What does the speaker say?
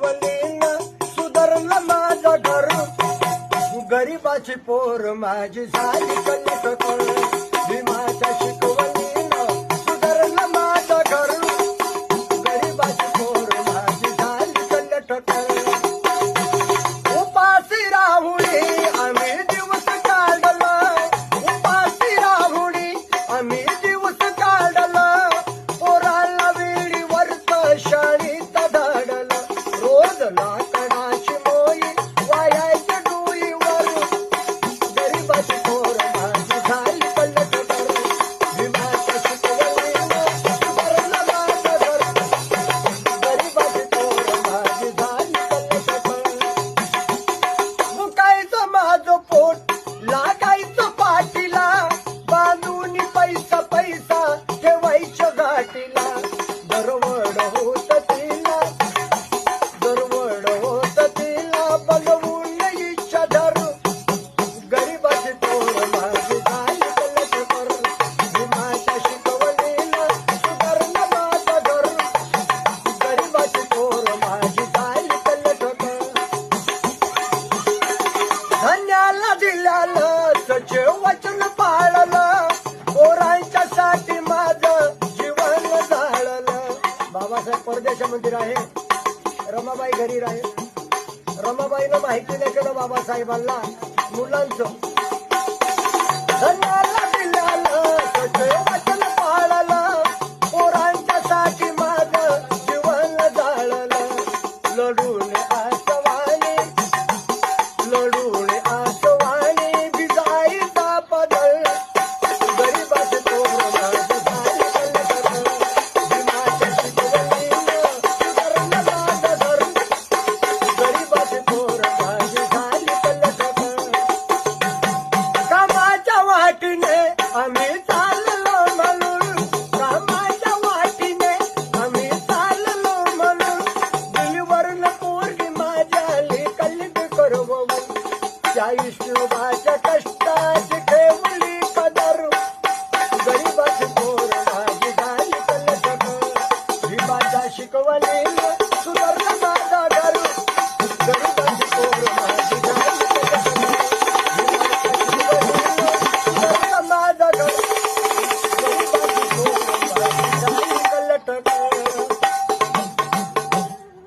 वलीनं सुधारलं माझं घर, गरीबाची पोर माझी झाली कलटकर. भीमाच्या शिकवणीनं सुधारलं माझं घर, गरीबाची पोर माझी झाली कलटकर. उपाशी राहुणी आम्ही दिवस काढलं, उपाशी राहुणी आम्ही दिवस काढलं. पोराला वेळीवरच शाळेत धाडलं, रोज लाकडाची मोई वायाच्या डोईवर, गरीबाची पोर माझी झाली कलटकर. भीमाच्या शिकवणीनं सुधारलं माझं घर, गरीबाची पोर माझी झाली कलटकर. मुकायचं माझं पोट लागायचं पाठीला, बांधून पैसा पैसा ठेवायच्या गाठीला. दरवड होत तिला, दरवड होत तिला, बलवून इच्छा धरू, गरीबाची पोर माझी झाली कलटकर. भीमाच्या शिकवणीनं सुधारलं माझं घर, गरीबाची पोर माझी झाली कलटकर. धन्याला दिल्यालं सचे वचन पाळलं, पोरांच्यासाठी माझं जीवन जाळलं. बाबासाहेब परदेशा मंदिर आहे, रमाबाई घरी राहे. रमाबाईनं माहिती नाही केलं बाबासाहेबांना मुलांचं. धन्याला दिल्यालं सचे